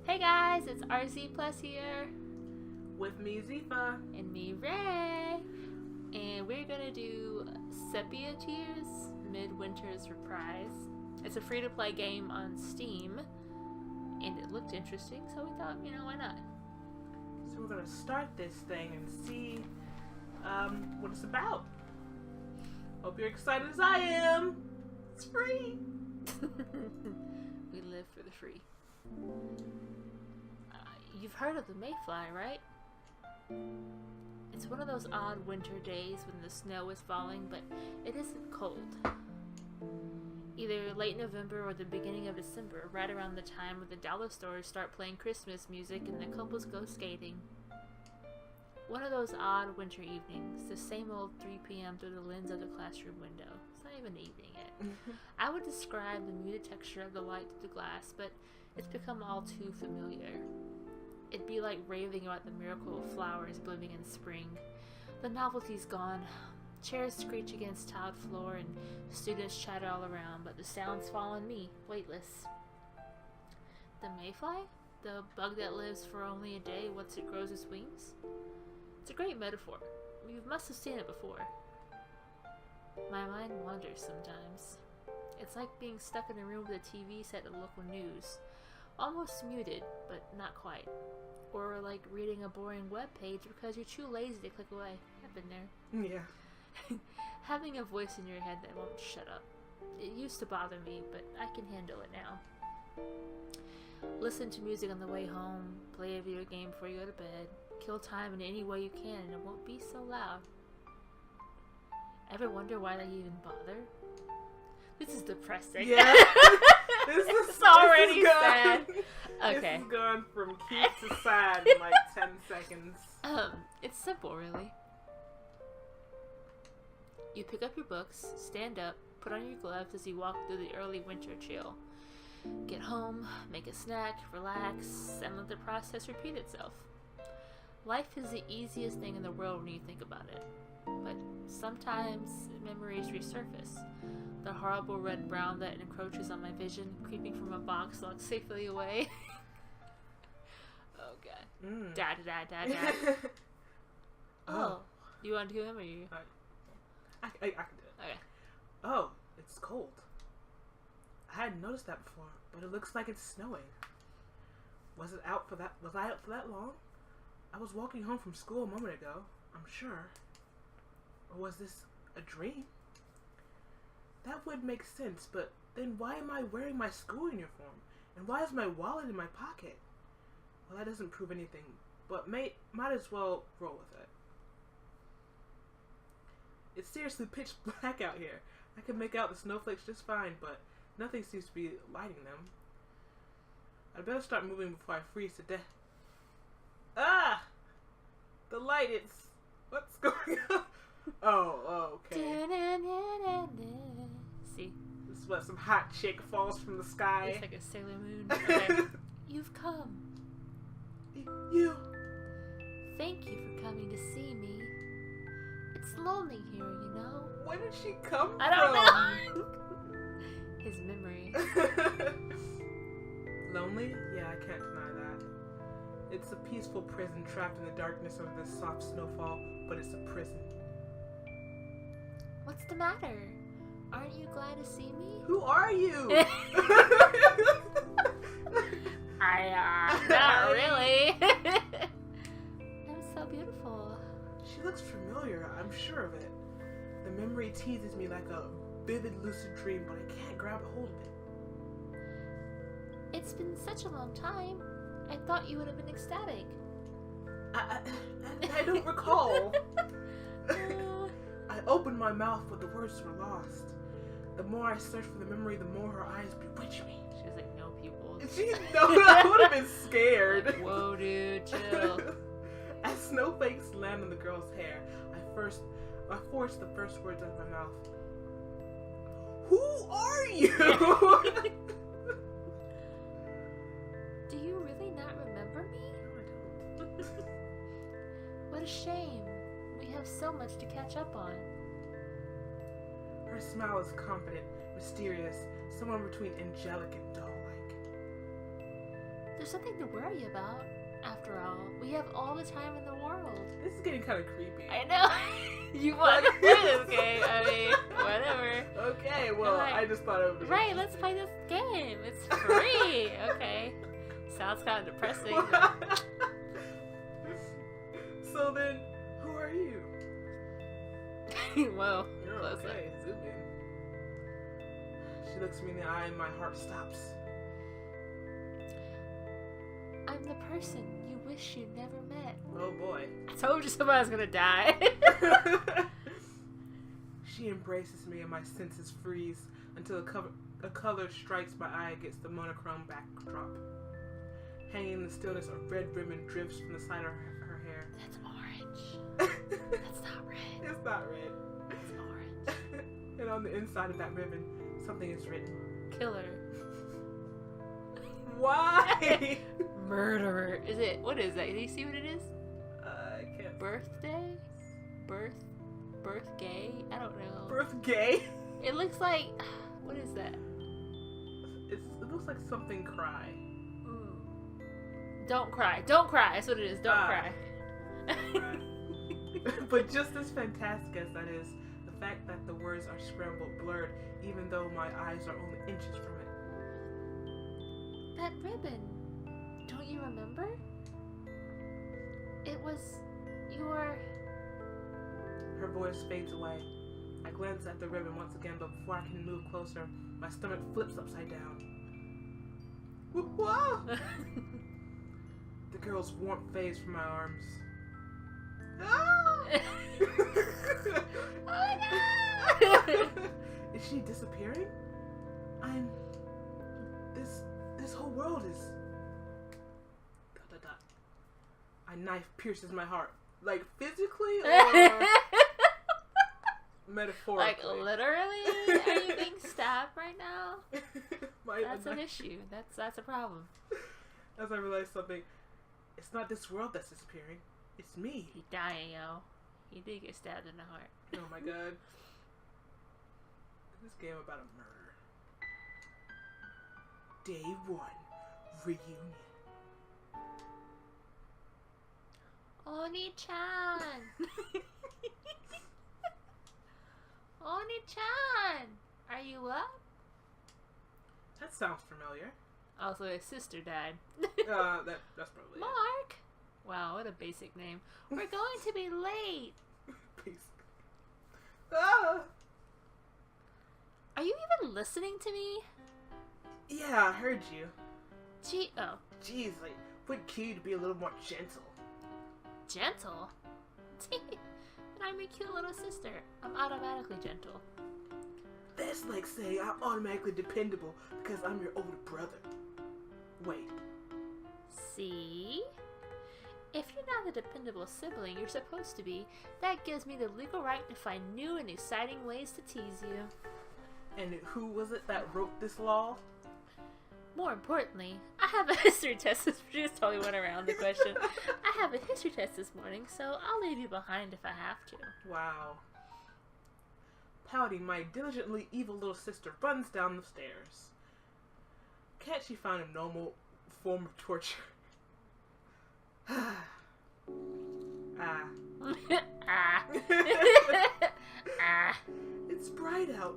Hey guys, it's RZ+ here. With me, Zeefa. And me, Rey. And we're gonna do Sepia Tears, Midwinter's Reprise. It's a free-to-play game on Steam. And it looked interesting, so we thought, why not? So we're gonna start this thing and see what it's about. Hope you're excited as I am. It's free. We live for the free. You've heard of the mayfly, right? It's one of those odd winter days when the snow is falling, but it isn't cold. Either late November or the beginning of December, right around the time when the dollar stores start playing Christmas music and the couples go skating. One of those odd winter evenings, the same old 3 p.m. through the lens of the classroom window. It's not even evening yet. I would describe the muted texture of the light through the glass, but it's become all too familiar. It'd be like raving about the miracle of flowers blooming in spring. The novelty's gone. Chairs screech against tiled floor and students chatter all around, but the sounds fall on me, weightless. The mayfly? The bug that lives for only a day once it grows its wings? It's a great metaphor. You must have seen it before. My mind wanders sometimes. It's like being stuck in a room with a TV set of local news. Almost muted, but not quite. Or like reading a boring web page because you're too lazy to click away. I've been there. Yeah. Having a voice in your head that won't shut up. It used to bother me, but I can handle it now. Listen to music on the way home, play a video game before you go to bed, kill time in any way you can and it won't be so loud. Ever wonder why they even bother? This is depressing. Yeah. It's already sad. Okay. This is gone from cute to sad in like 10 seconds. It's simple, really. You pick up your books, stand up, put on your gloves as you walk through the early winter chill. Get home, make a snack, relax, and let the process repeat itself. Life is the easiest thing in the world when you think about it. But sometimes memories resurface. The horrible red-brown that encroaches on my vision, creeping from a box locked safely away. Oh god. Dad. Oh. You want to do him or you? I can do it. Okay. Oh, it's cold. I hadn't noticed that before, but it looks like it's snowing. Was I out for that long? I was walking home from school a moment ago, I'm sure. Or was this a dream? That would make sense, but then why am I wearing my school uniform? And why is my wallet in my pocket? Well, that doesn't prove anything, but might as well roll with it. It's seriously pitch black out here. I can make out the snowflakes just fine, but nothing seems to be lighting them. I'd better start moving before I freeze to death. Ah! The light, what's going on? Oh, okay. See? This is what some hot chick falls from the sky. It's like a Sailor Moon. Okay. You've come. You. Thank you for coming to see me. It's lonely here, you know. Where did she come from? I don't know. His memory. Lonely? Yeah, I can't deny that. It's a peaceful prison trapped in the darkness of this soft snowfall, but it's a prison. What's the matter? Aren't you glad to see me? Who are you? Not really. I'm so beautiful. She looks familiar, I'm sure of it. The memory teases me like a vivid lucid dream, but I can't grab a hold of it. It's been such a long time. I thought you would have been ecstatic. I don't recall. I opened my mouth, but the words were lost. The more I searched for the memory, the more her eyes bewitched me. She was like, no pupils. I would have been scared. Like, whoa, dude, chill. As snowflakes land on the girl's hair, I forced the first words out of my mouth. Who are you? Do you really not remember me? No, I don't. What a shame. We have so much to catch up on. Her smile is confident, mysterious, somewhere between angelic and doll-like. There's nothing to worry about. After all, we have all the time in the world. This is getting kind of creepy. I know. You want to play this game? I mean, whatever. Okay, well, Like, I just thought it would be right, let's play this game. It's free. Okay. Sounds kind of depressing. But... So then, who are you? Well, You're close okay. Zoom in. She looks me in the eye and my heart stops. I'm the person you wish you never met. Oh boy. I told you somebody was gonna die. She embraces me and my senses freeze until a color strikes my eye against the monochrome backdrop. Hanging in the stillness, a red ribbon drifts from the side of her hair. That's orange. That's not red. It's not red. It's orange. And on the inside of that ribbon, something is written. Killer. Why? Murderer. Is it? What is that? Do you see what it is? I can't. Birthday? Birth gay? I don't know. Birth gay? It looks like... What is that? It looks like something cry. Don't cry. Don't cry. That's what it is. Don't cry. But just as fantastic as that is, the fact that the words are scrambled, blurred, even though my eyes are only inches from it. That ribbon. Don't you remember? It was your... Her voice fades away. I glance at the ribbon once again, but before I can move closer, my stomach flips upside down. Whoa! The girl's warmth fades from my arms. Ah! Oh no! Is she disappearing? This whole world is... ... A knife pierces my heart. Like, physically or metaphorically? Like, literally? Are you being stabbed right now? That's an issue. That's a problem. As I realize something, it's not this world that's disappearing. It's me. He's dying, yo. He did get stabbed in the heart. Oh my god. This game about a murder. Day 1. Reunion. Oni-chan! Oni-chan! Are you up? That sounds familiar. Also, his sister died. That's probably Mark! Wow, what a basic name. We're going to be late! it. Basic. Ah! Are you even listening to me? Yeah, I heard you. Oh. Jeez, like, would key to be a little more gentle. Gentle? And I'm your cute little sister. I'm automatically gentle. That's like saying I'm automatically dependable because I'm your older brother. Wait. See? If you're not the dependable sibling you're supposed to be, that gives me the legal right to find new and exciting ways to tease you. And who was it that wrote this law? More importantly, I have a history test. This just totally went around the question. I have a history test this morning, so I'll leave you behind if I have to. Wow. Pouting, my diligently evil little sister runs down the stairs. Can't she find a normal form of torture? Ah. Ah. Ah. It's bright out.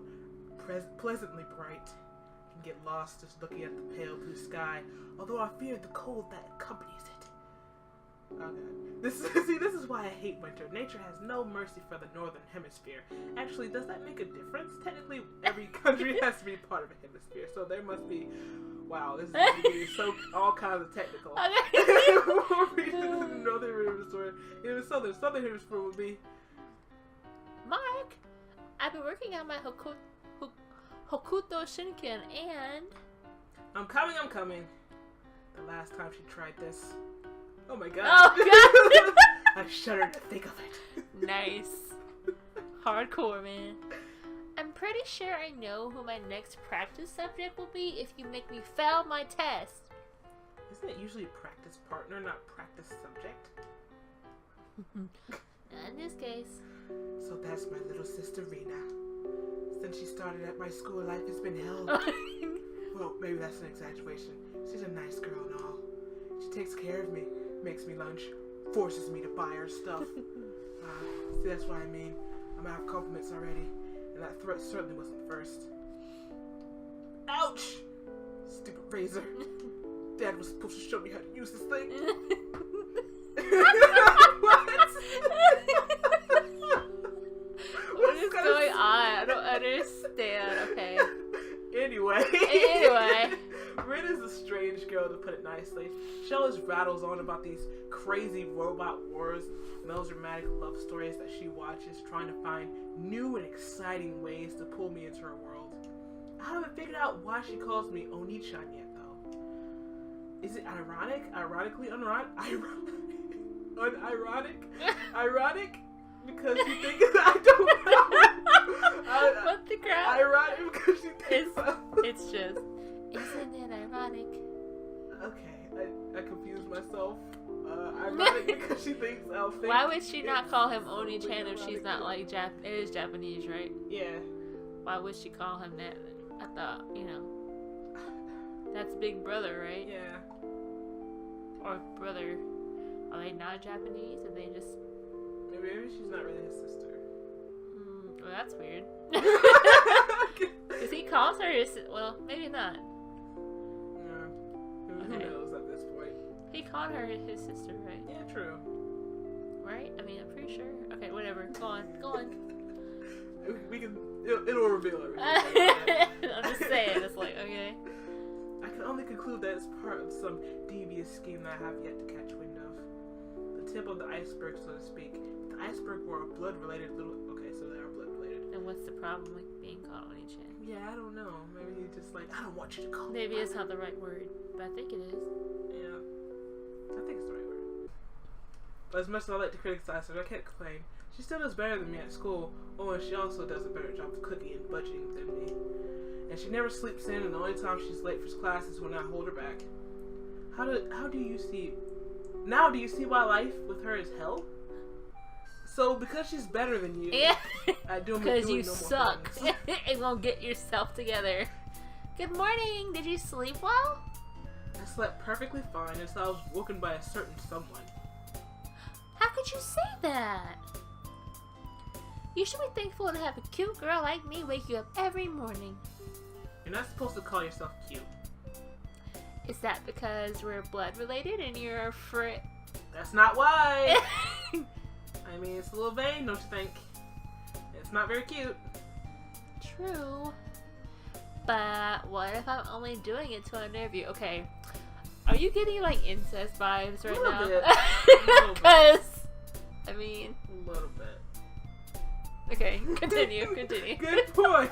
Pleasantly bright. I can get lost just looking at the pale blue sky, although I fear the cold that accompanies it. Okay. This is why I hate winter. Nature has no mercy for the northern hemisphere. Actually, does that make a difference? Technically, every country has to be part of a hemisphere, so there must be... Wow, this is getting so all kinds of technical. Northern hemisphere. It was southern hemisphere would be... Mark, I've been working on my Hokuto Shinken and... I'm coming. The last time she tried this. Oh my god. Oh god! I shudder to think of it. Nice. Hardcore, man. I'm pretty sure I know who my next practice subject will be if you make me fail my test. Isn't it usually practice partner, not practice subject? Not in this case. So that's my little sister Rena. Since she started at my school, life has been hell. Well, maybe that's an exaggeration. She's a nice girl and all. takes care of me, makes me lunch, forces me to buy her stuff. See, that's what I mean. I'm out of compliments already, and that threat certainly wasn't the first. Ouch! Stupid razor. Dad was supposed to show me how to use this thing. What? What is going on? I don't understand. Okay. Anyway. Rin is a strange girl, to put it nicely. She always rattles on about these crazy robot wars, melodramatic love stories that she watches, trying to find new and exciting ways to pull me into her world. I haven't figured out why she calls me Oni-chan yet, though. Is it ironic? Ironically ironic? Because you think I don't know. What the crap? Ironic because you think so. It's just, isn't it ironic? Okay, I confused myself. Ironic because she thinks I'll think. Why would she not call him Oni-chan if she's not like it is Japanese, right? Yeah. Why would she call him that? I thought, that's Big Brother, right? Yeah. Or brother. Are they not Japanese? Or they just... Maybe she's not really his sister. Well, that's weird. Because he calls her his... Well, maybe not. Yeah. Who knows at this point? He called her his sister, right? Yeah, true. Right? I mean, I'm pretty sure. Okay, whatever. Go on. We can... It'll reveal everything. I'm just saying. It's like, okay. I can only conclude that it's part of some devious scheme that I have yet to catch wind of. The tip of the iceberg, so to speak. If the iceberg were a blood-related little... Okay, so they are blood-related. Then what's the problem with being called Oni-chan? Yeah, I don't know. Maybe he's just like, I don't want you to call me. Maybe it's not the right word, but I think it is. Yeah. I think it's the right word. But as much as I like to criticize her, I can't complain. She still does better than me at school. Oh, and she also does a better job of cooking and budgeting than me. And she never sleeps in, and the only time she's late for class is when I hold her back. How do you see... Now, do you see why life with her is hell? So, because she's better than you... Yeah. Because you suck. And won't get yourself together. Good morning. Did you sleep well? I slept perfectly fine until I was woken by a certain someone. How could you say that? You should be thankful to have a cute girl like me wake you up every morning. You're not supposed to call yourself cute. Is that because we're blood related and you're a frit? That's not why! I mean, it's a little vain, don't you think? It's not very cute. True. But what if I'm only doing it to unnerve you? Okay. Are you getting like incest vibes right now? A little bit. Because, I mean... A little bit. Okay, continue. Good point.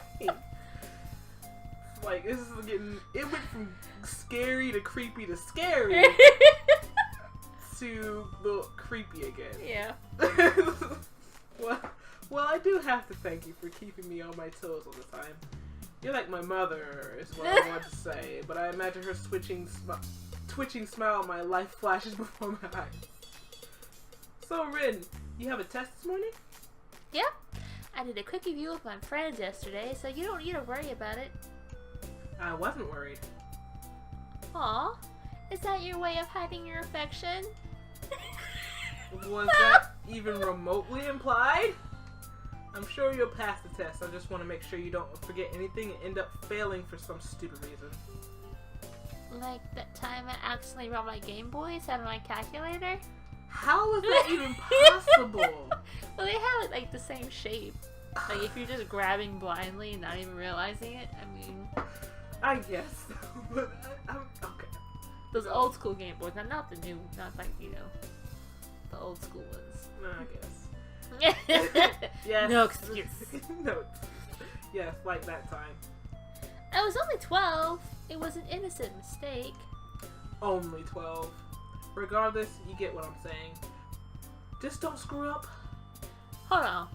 Like, this is getting... It went from scary to creepy to scary to the creepy again. Yeah. Well, I do have to thank you for keeping me on my toes all the time. You're like my mother, is what I want to say, but I imagine her twitching smile on my life flashes before my eyes. So, Rin, you have a test this morning? Yep. I did a quick review with my friends yesterday, so you don't need to worry about it. I wasn't worried. Aw, is that your way of hiding your affection? Was that even remotely implied? I'm sure you'll pass the test. I just want to make sure you don't forget anything and end up failing for some stupid reason. Like that time I accidentally brought my Game Boys out of my calculator? How is that even possible? Well, they have like the same shape. Like if you're just grabbing blindly and not even realizing it, I mean... I guess. But I'm okay. Those old school Game Boys, not the new, not like, the old school ones. No, I guess. Yes. No excuse. No excuse. Yes, like that time. I was only 12. It was an innocent mistake. Only 12. Regardless, you get what I'm saying. Just don't screw up. Hold on.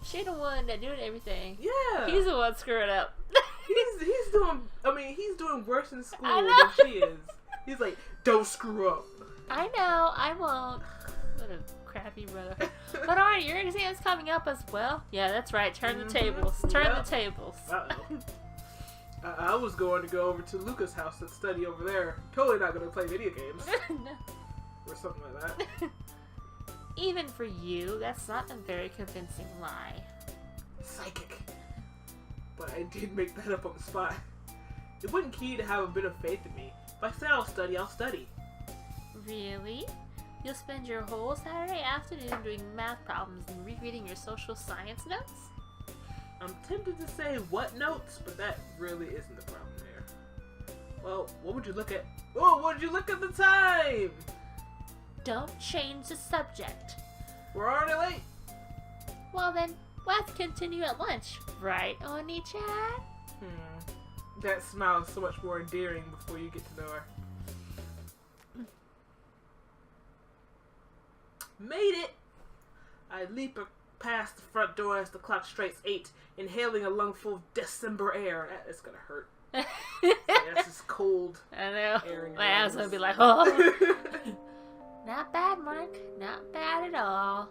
She the one that doing everything. Yeah. He's the one screwing up. He's doing worse in school I know. than she is. He's like, don't screw up. I know, I won't. What a crappy brother. But alright, your exam's coming up as well. Yeah, that's right. Turn the tables. Turn the tables. Uh-oh. I was going to go over to Luca's house and study over there. Totally not going to play video games. No. Or something like that. Even for you, that's not a very convincing lie. Psychic. But I did make that up on the spot. It wasn't key to have a bit of faith in me. If I say I'll study, I'll study. Really? You'll spend your whole Saturday afternoon doing math problems and rereading your social science notes? I'm tempted to say what notes, but that really isn't the problem there. Well, what would you look at? Oh, what did you look at the time? Don't change the subject. We're already late. Well then, let's continue at lunch. Right, Oni-chan? That smile is so much more endearing before you get to know her. Made it! I leap past the front door as the clock strikes 8, inhaling a lungful of December air. That is gonna hurt. That's just cold. I know. Air in your My ass lungs. would be like, oh. Not bad, Mark. Not bad at all.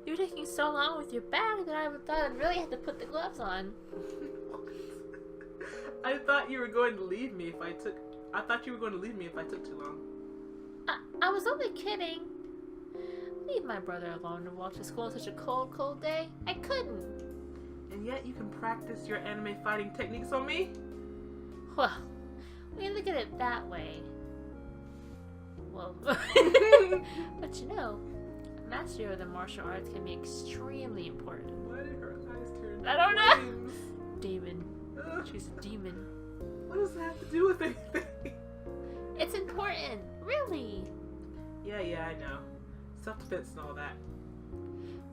You're taking so long with your bag that I thought I'd really have to put the gloves on. I thought you were going to leave me if I took. I thought you were going to leave me if I took too long. I was only kidding. Leave my brother alone to walk to school on such a cold, cold day. I couldn't. And yet you can practice your anime fighting techniques on me? Well, when you look at it that way. Whoa. But you know, mastery of the martial arts can be extremely important. Why did her eyes turn? I don't know. flames? Demon. She's a demon. What does that have to do with anything? It's important, really. Yeah, I know. Self-defense and all that.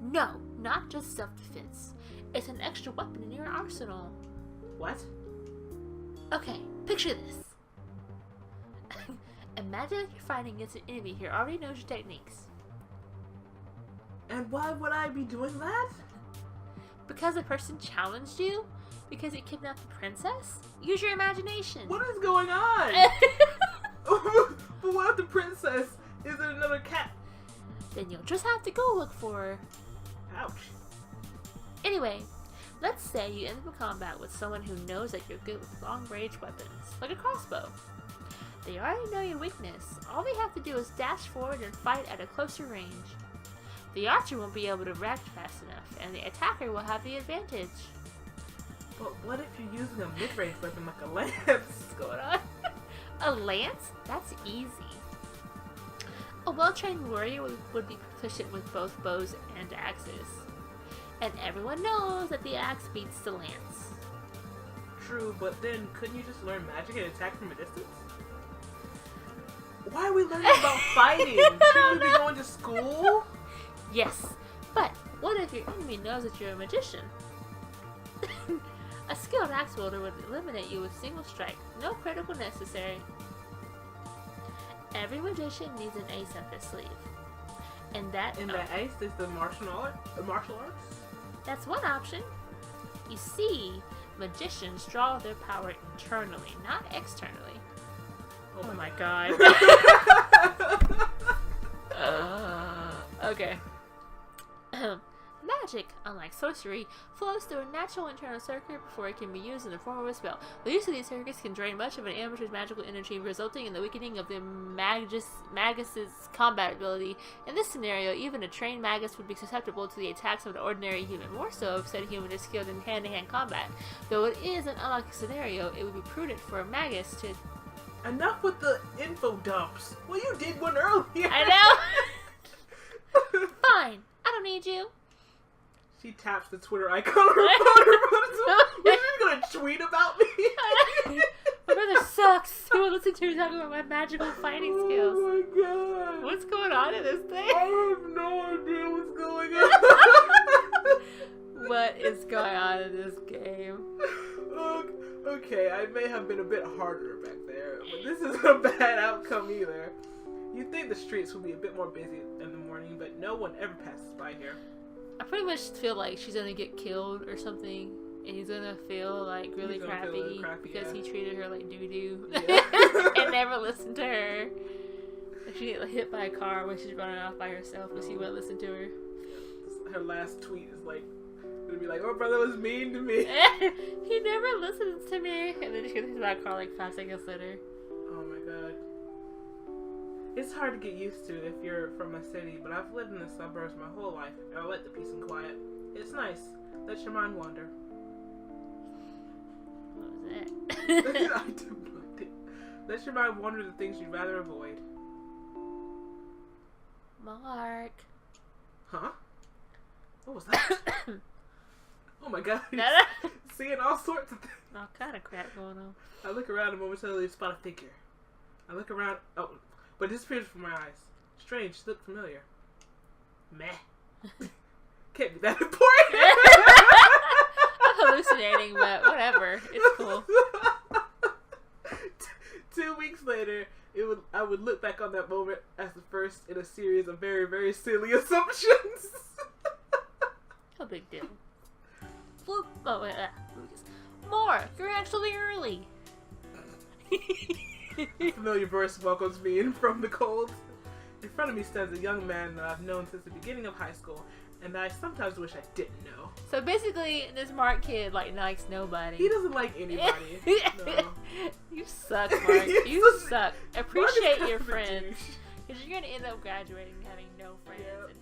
No, not just self-defense. It's an extra weapon in your arsenal. What? Okay, picture this. Imagine that you're fighting against an enemy who already knows your techniques. And why would I be doing that? Because the person challenged you? Because it kidnapped the princess? Use your imagination. What is going on? But what if the princess isn't another cat? Then you'll just have to go look for her. Ouch. Anyway, let's say you end up in combat with someone who knows that you're good with long-range weapons, like a crossbow. They already know your weakness. All they have to do is dash forward and fight at a closer range. The archer won't be able to react fast enough, and the attacker will have the advantage. But what if you're using a mid-range weapon like a lance? What's going on? A lance? That's easy. A well-trained warrior would be proficient with both bows and axes. And everyone knows that the axe beats the lance. True, but then couldn't you just learn magic and attack from a distance? Why are we learning about fighting? Shouldn't we be going to school? Yes, but what if your enemy knows that you're a magician? A skilled axe wielder would eliminate you with single strike, no critical necessary. Every magician needs an ace up their sleeve. And that ace is the martial arts? That's one option. You see, magicians draw their power internally, not externally. Oh my god. Okay. Magic, unlike sorcery, flows through a natural internal circuit before it can be used in the form of a spell. The use of these circuits can drain much of an amateur's magical energy, resulting in the weakening of the magus's combat ability. In this scenario, even a trained magus would be susceptible to the attacks of an ordinary human, more so if said human is skilled in hand-to-hand combat. Though it is an unlucky scenario, it would be prudent for a magus to... Enough with the info dumps. Well, you did one earlier. I know! Fine, I don't need you. She taps the Twitter icon on her phone. Are you gonna tweet about me? My brother sucks. Who will listen to me talking about my magical fighting skills? Oh my god. What's going on in this thing? I have no idea what's going on. What is going on in this game? Okay, I may have been a bit harder back there, but this isn't a bad outcome either. You'd think the streets would be a bit more busy in the morning, but no one ever passes by here. I pretty much feel like she's gonna get killed or something, and he's gonna feel like really crappy because he treated her like doo-doo and never listened to her. She get hit by a car when she's running off by herself because he wouldn't listen to her. Her last tweet is like, It'd be like, my brother was mean to me. He never listens to me. And then she gets that car like 5 seconds later. Oh my god. It's hard to get used to if you're from a city, but I've lived in the suburbs my whole life, and I like the peace and quiet. It's nice. Let your mind wander. What was that? I don't know. Let your mind wander to things you'd rather avoid. Mark. Huh? What was that? Oh my god. Seeing all sorts of things. All kind of crap going on. I look around and momentarily spot a figure. I look around, but it disappears from my eyes. Strange, she looked familiar. Meh. Can't be that important. I'm hallucinating, but whatever. It's cool. 2 weeks later, I would look back on that moment as the first in a series of very, very silly assumptions. No big deal. Lucas. Mark, you're actually early. A familiar voice welcomes me in from the cold. In front of me stands a young man that I've known since the beginning of high school, and that I sometimes wish I didn't know. So basically, this Mark kid likes nobody. He doesn't like anybody. No. You suck, Mark. You suck. Appreciate your friends, because you're gonna end up graduating having no friends and